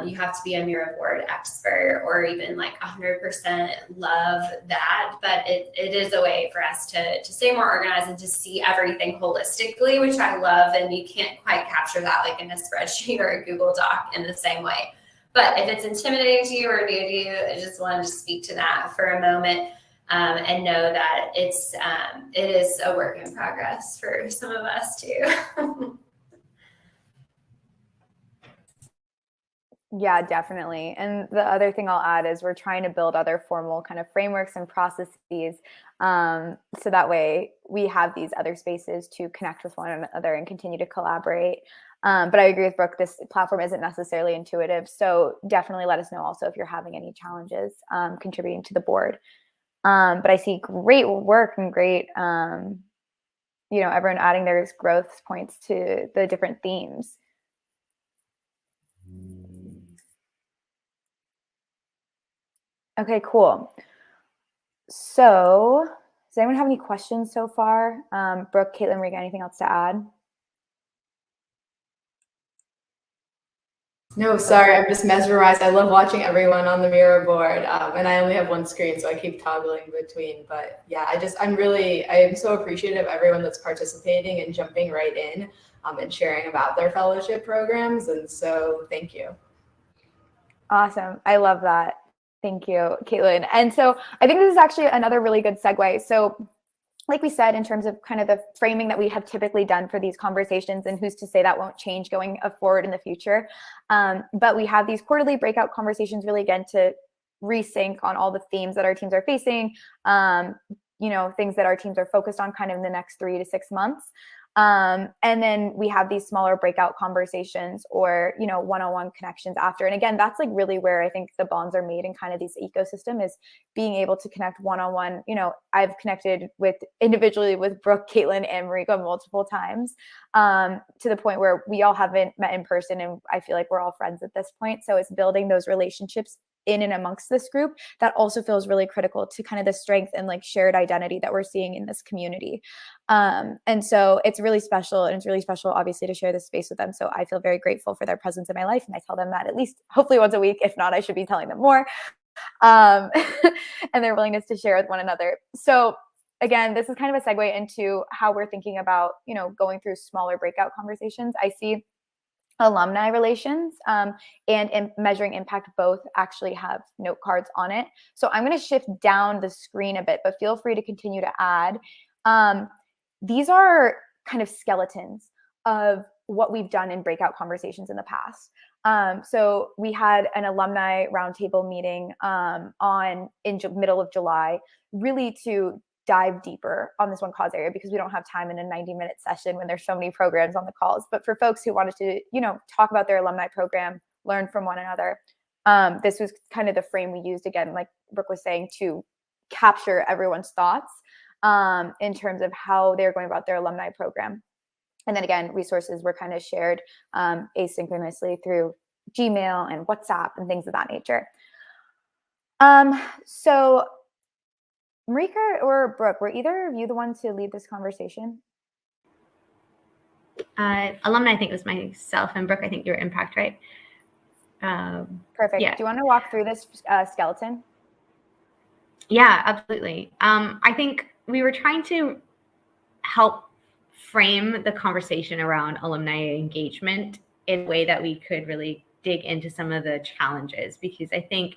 you have to be a mirror board expert or even like 100% love that, but it is a way for us to stay more organized and to see everything holistically, which I love. And you can't quite capture that like in a spreadsheet or a Google Doc in the same way. But if it's intimidating to you or new to you, I just wanted to speak to that for a moment and know that it is a work in progress for some of us too. Yeah, definitely. And the other thing I'll add is we're trying to build other formal kind of frameworks and processes so that way we have these other spaces to connect with one another and continue to collaborate. But I agree with Brooke, this platform isn't necessarily intuitive. So definitely let us know also if you're having any challenges contributing to the board. But I see great work and great, everyone adding their growth points to the different themes. Okay, cool. So does anyone have any questions so far? Brooke, Caitlin, Rika, anything else to add? No, sorry, I'm just mesmerized. I love watching everyone on the mirror board, and I only have one screen, so I keep toggling between. But yeah, I am so appreciative of everyone that's participating and jumping right in and sharing about their fellowship programs. And so thank you. Awesome. I love that. Thank you, Caitlin. And so I think this is actually another really good segue. So like we said, in terms of kind of the framing that we have typically done for these conversations, and who's to say that won't change going forward in the future. But we have these quarterly breakout conversations really, again, to resync on all the themes that our teams are facing, things that our teams are focused on kind of in the next 3 to 6 months. And then we have these smaller breakout conversations or, one-on-one connections after. And again, that's like really where I think the bonds are made in kind of this ecosystem is being able to connect one-on-one. I've connected individually with Brooke, Caitlin, and Marika multiple times to the point where we all haven't met in person. And I feel like we're all friends at this point. So it's building those relationships in and amongst this group that also feels really critical to kind of the strength and like shared identity that we're seeing in this community. And so it's really special, and it's really special obviously to share this space with them. So I feel very grateful for their presence in my life, and I tell them that at least hopefully once a week. If not, I should be telling them more, and their willingness to share with one another. So again, this is kind of a segue into how we're thinking about, going through smaller breakout conversations. I see alumni relations, and measuring impact both actually have note cards on it. So I'm going to shift down the screen a bit, but feel free to continue to add. These are kind of skeletons of what we've done in breakout conversations in the past. So we had an alumni roundtable meeting in middle of July, really to dive deeper on this one cause area, because we don't have time in a 90-minute session when there's so many programs on the calls. But for folks who wanted to, talk about their alumni program, learn from one another, this was kind of the frame we used, again, like Brooke was saying, to capture everyone's thoughts in terms of how they're going about their alumni program. And then again, resources were kind of shared asynchronously through Gmail and WhatsApp and things of that nature. So Marika or Brooke, were either of you the ones to lead this conversation? Alumni, I think it was myself, and Brooke, I think you were Impact, right? Perfect. Yeah. Do you want to walk through this skeleton? Yeah, absolutely. I think we were trying to help frame the conversation around alumni engagement in a way that we could really dig into some of the challenges, because I think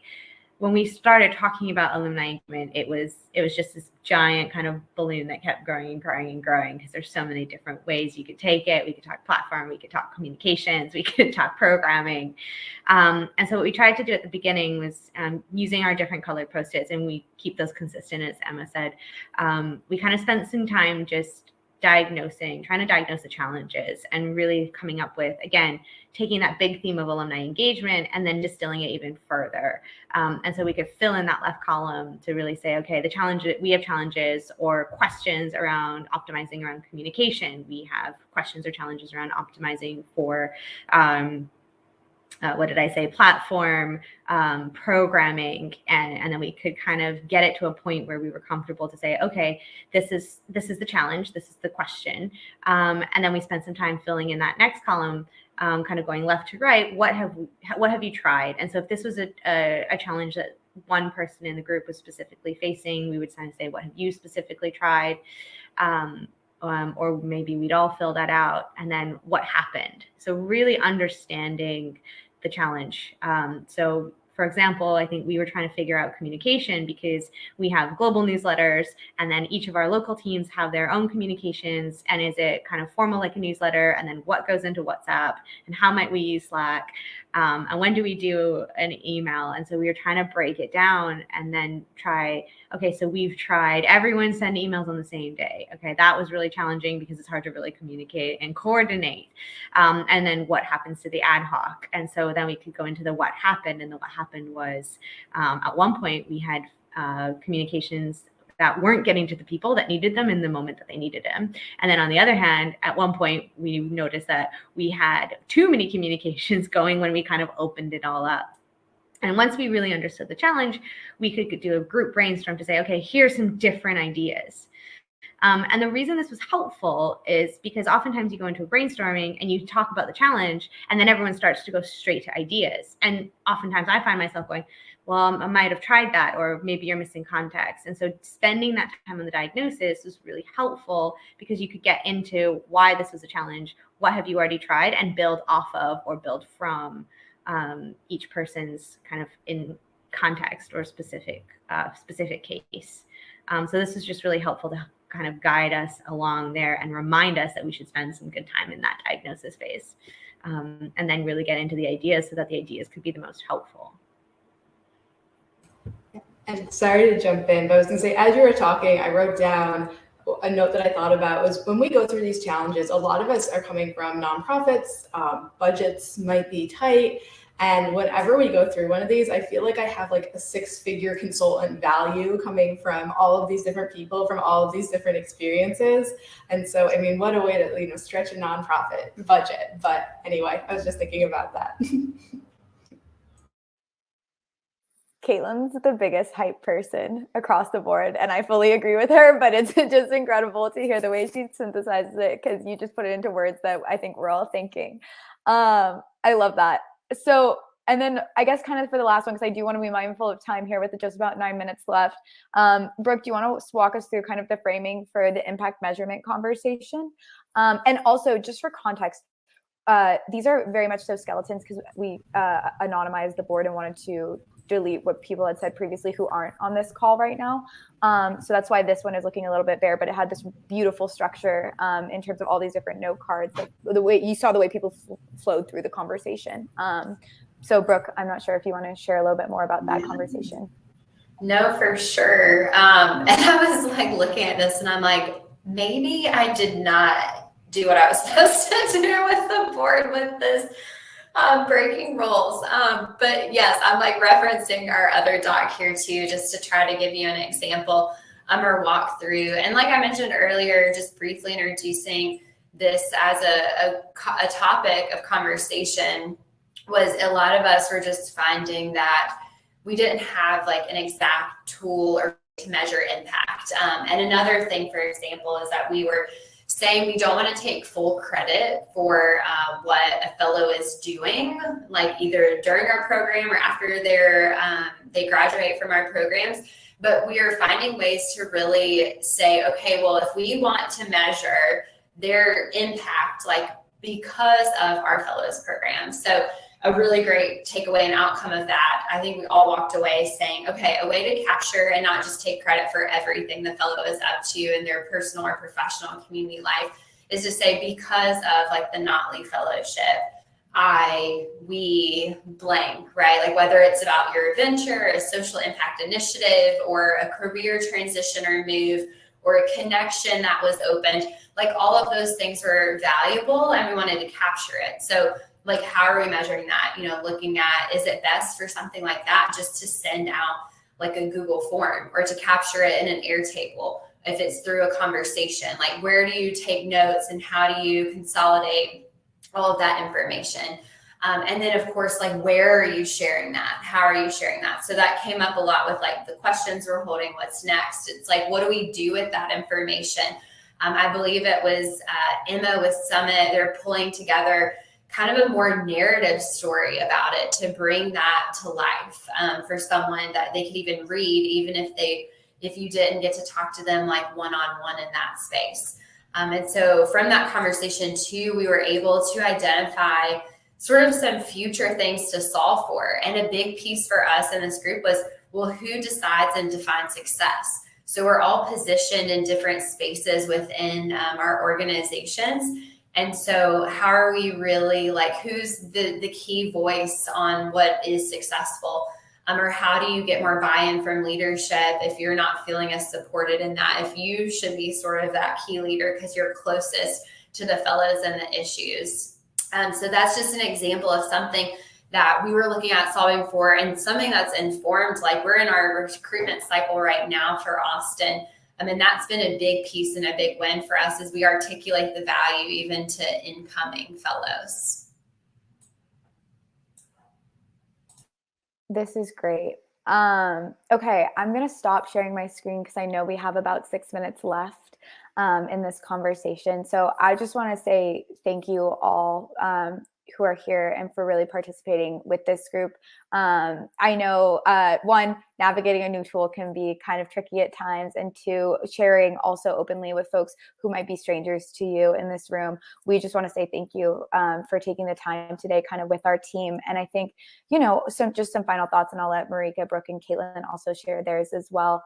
when we started talking about alumni engagement, it was just this giant kind of balloon that kept growing and growing and growing, because there's so many different ways you could take it. We could talk platform, we could talk communications, we could talk programming. And so what we tried to do at the beginning was using our different colored Post-its, and we keep those consistent, as Emma said. We kind of spent some time just trying to diagnose the challenges, and really coming up with, again, taking that big theme of alumni engagement and then distilling it even further. And so we could fill in that left column to really say, okay, we have challenges or questions around optimizing around communication. We have questions or challenges around optimizing for platform, programming, and then we could kind of get it to a point where we were comfortable to say, okay, this is the challenge, this is the question, and then we spent some time filling in that next column, kind of going left to right. What have you tried? And so if this was a challenge that one person in the group was specifically facing, we would kind of say, what have you specifically tried? Or maybe we'd all fill that out, and then what happened. So really understanding the challenge. So for example, I think we were trying to figure out communication, because we have global newsletters, and then each of our local teams have their own communications. And is it kind of formal like a newsletter? And then what goes into WhatsApp, and how might we use Slack? And when do we do an email? And so we were trying to break it down and then try, okay, so we've tried everyone send emails on the same day. Okay, that was really challenging because it's hard to really communicate and coordinate. And then what happens to the ad hoc? And so then we could go into the what happened. And the what happened was, at one point we had communications that weren't getting to the people that needed them in the moment that they needed them. And then on the other hand, at one point, we noticed that we had too many communications going when we kind of opened it all up. And once we really understood the challenge, we could do a group brainstorm to say, okay, here's some different ideas. And the reason this was helpful is because oftentimes you go into a brainstorming and you talk about the challenge, and then everyone starts to go straight to ideas. And oftentimes I find myself going, well, I might have tried that, or maybe you're missing context. And so spending that time on the diagnosis was really helpful, because you could get into why this was a challenge, what have you already tried, and build off of or build from each person's kind of in context or specific case. So this is just really helpful to kind of guide us along there and remind us that we should spend some good time in that diagnosis phase, and then really get into the ideas so that the ideas could be the most helpful. And sorry to jump in, but I was going to say, as you were talking, I wrote down a note that I thought about was, when we go through these challenges, a lot of us are coming from nonprofits, budgets might be tight. And whenever we go through one of these, I feel like I have like a 6-figure consultant value coming from all of these different people, from all of these different experiences. And so, I mean, what a way to, stretch a nonprofit budget. But anyway, I was just thinking about that. Caitlin's the biggest hype person across the board, and I fully agree with her, but it's just incredible to hear the way she synthesizes it, because you just put it into words that I think we're all thinking. I love that. So, and then I guess kind of for the last one, because I do want to be mindful of time here with just about 9 minutes left. Brooke, do you want to walk us through kind of the framing for the impact measurement conversation? And also, just for context, these are very much so skeletons because we anonymized the board and wanted to delete what people had said previously who aren't on this call right now. So that's why this one is looking a little bit bare, but it had this beautiful structure in terms of all these different note cards, like the way you saw the way people flowed through the conversation. So Brooke, I'm not sure if you want to share a little bit more about that conversation. No, for sure. And I was like looking at this and I'm like, maybe I did not do what I was supposed to do with the board with this breaking rules. But yes, I'm like referencing our other doc here too, just to try to give you an example or walk through. And like I mentioned earlier, just briefly introducing this as a topic of conversation was a lot of us were just finding that we didn't have like an exact tool or to measure impact. And another thing, for example, is that we were saying we don't want to take full credit for what a fellow is doing, like either during our program or after they graduate from our programs. But we are finding ways to really say, okay, well, if we want to measure their impact, like because of our fellows program. So a really great takeaway and outcome of that, I think we all walked away saying, okay, a way to capture and not just take credit for everything the fellow is up to in their personal or professional and community life is to say, because of like the Notley Fellowship, we blank, right? Like whether it's about your venture, a social impact initiative, or a career transition or move, or a connection that was opened, like all of those things were valuable and we wanted to capture it. So like, how are we measuring that? You know, looking at, is it best for something like that just to send out like a Google form or to capture it in an Airtable? If it's through a conversation, like where do you take notes and how do you consolidate all of that information? And then of course, like, where are you sharing that? How are you sharing that? So that came up a lot with like the questions we're holding, what's next? It's like, what do we do with that information? I believe it was Emma with Summit, they're pulling together kind of a more narrative story about it to bring that to life for someone that they could even read, even if you didn't get to talk to them like one-on-one in that space. And so from that conversation too, we were able to identify sort of some future things to solve for. And a big piece for us in this group was, well, who decides and defines success? So we're all positioned in different spaces within our organizations. And so how are we really like, who's the key voice on what is successful? Or how do you get more buy-in from leadership if you're not feeling as supported in that? If you should be sort of that key leader because you're closest to the fellows and the issues. So that's just an example of something that we were looking at solving for, and something that's informed, like we're in our recruitment cycle right now for Austin. I mean, that's been a big piece and a big win for us as we articulate the value even to incoming fellows. This is great. Okay, I'm going to stop sharing my screen because I know we have about 6 minutes left in this conversation. So I just want to say thank you all who are here and for really participating with this group. I know, one, navigating a new tool can be kind of tricky at times, and two, sharing also openly with folks who might be strangers to you in this room. We just want to say thank you for taking the time today kind of with our team. And I think, you know, just some final thoughts, and I'll let Marika, Brooke, and Caitlin also share theirs as well.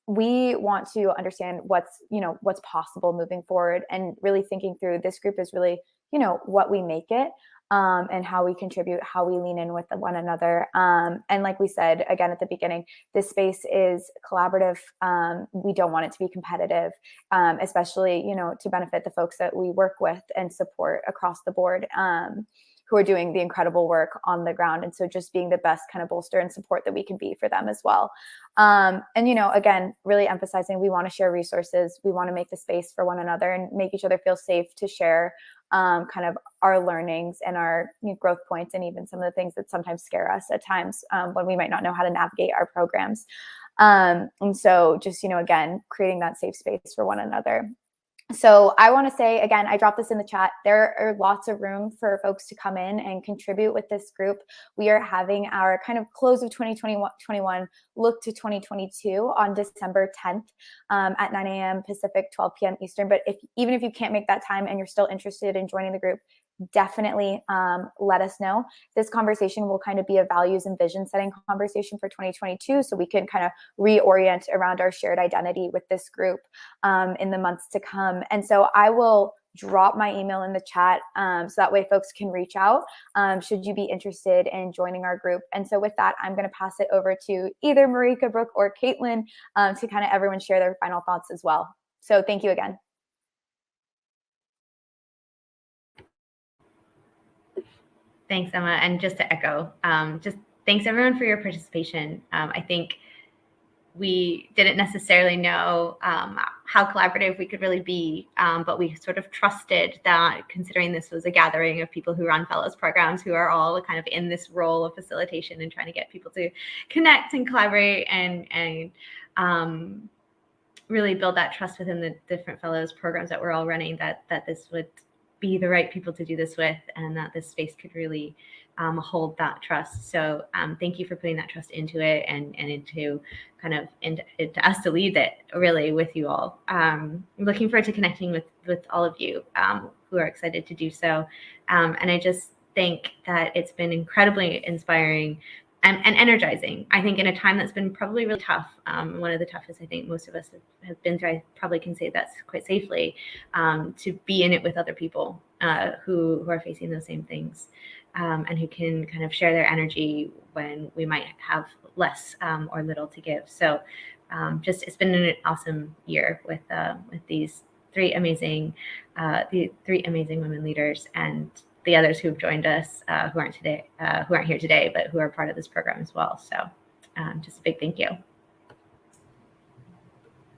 We want to understand what's possible moving forward, and really thinking through this group is really, what we make it, and how we contribute, how we lean in with one another. And like we said, again, at the beginning, this space is collaborative. We don't want it to be competitive, especially, to benefit the folks that we work with and support across the board, who are doing the incredible work on the ground. And so just being the best kind of bolster and support that we can be for them as well. And, again, really emphasizing we want to share resources. We want to make the space for one another and make each other feel safe to share kind of our learnings and our growth points, and even some of the things that sometimes scare us at times when we might not know how to navigate our programs. And so just, again, creating that safe space for one another. So I want to say, again, I dropped this in the chat. There are lots of room for folks to come in and contribute with this group. We are having our kind of close of 2021 look to 2022 on December 10th at 9 a.m. Pacific, 12 p.m. Eastern. But even if you can't make that time and you're still interested in joining the group, definitely let us know. This conversation will kind of be a values and vision setting conversation for 2022, so we can kind of reorient around our shared identity with this group in the months to come. And so I will drop my email in the chat so that way folks can reach out should you be interested in joining our group. And so with that, I'm going to pass it over to either Marika, Brooke, or Caitlin to kind of everyone share their final thoughts as well. So thank you again. Thanks, Emma. And just to echo, just thanks everyone for your participation. I think we didn't necessarily know how collaborative we could really be, but we sort of trusted that, considering this was a gathering of people who run fellows programs who are all kind of in this role of facilitation and trying to get people to connect and collaborate and really build that trust within the different fellows programs that we're all running, that this would be the right people to do this with, and that this space could really hold that trust. So thank you for putting that trust into it and into kind of into us to lead it really with you all. I'm looking forward to connecting with all of you who are excited to do so. And I just think that it's been incredibly inspiring and energizing. I think in a time that's been probably really tough, one of the toughest I think most of us have been through, I probably can say that's quite safely, to be in it with other people who are facing those same things, and who can kind of share their energy when we might have less or little to give. So just it's been an awesome year with these three amazing women leaders, and the others who've joined us who aren't here today, but who are part of this program as well. So just a big thank you.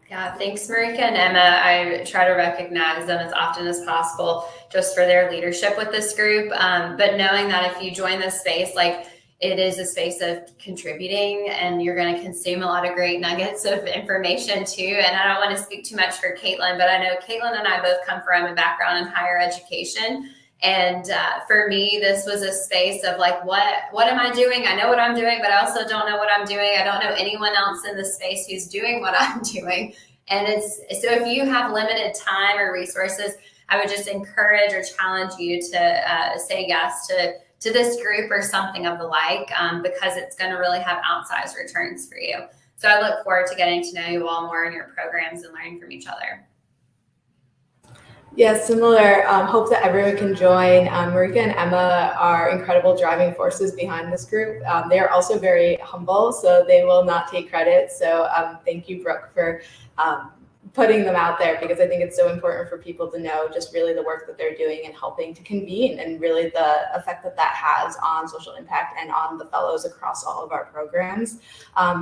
Yeah, thanks, Marika and Emma. I try to recognize them as often as possible just for their leadership with this group. But knowing that if you join this space, like it is a space of contributing, and you're going to consume a lot of great nuggets of information too. And I don't want to speak too much for Caitlin, but I know Caitlin and I both come from a background in higher education. And for me, this was a space of like, what am I doing? I know what I'm doing, but I also don't know what I'm doing. I don't know anyone else in the space who's doing what I'm doing. And so if you have limited time or resources, I would just encourage or challenge you to say yes to this group or something of the like, because it's going to really have outsized returns for you. So I look forward to getting to know you all more in your programs and learning from each other. Yeah, similar. Hope that everyone can join. Marika and Emma are incredible driving forces behind this group. They are also very humble, so they will not take credit. So thank you, Brooke, for putting them out there, because I think it's so important for people to know just really the work that they're doing and helping to convene, and really the effect that has on social impact and on the fellows across all of our programs.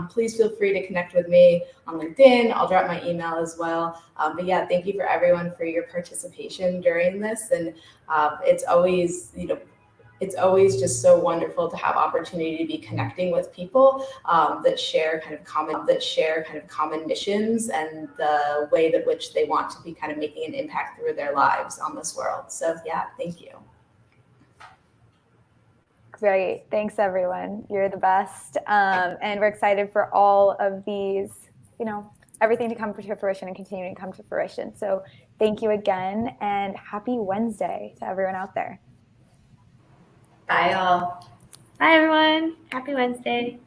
Please feel free to connect with me on LinkedIn. I'll drop my email as well. But yeah, thank you for everyone for your participation during this. And it's always, it's always just so wonderful to have opportunity to be connecting with people that share kind of common missions and the way that which they want to be kind of making an impact through their lives on this world. So yeah, thank you. Great. Thanks, everyone. You're the best. And we're excited for all of these, everything to come to fruition and continuing to come to fruition. So thank you again, and happy Wednesday to everyone out there. Bye, all. Bye, everyone. Happy Wednesday.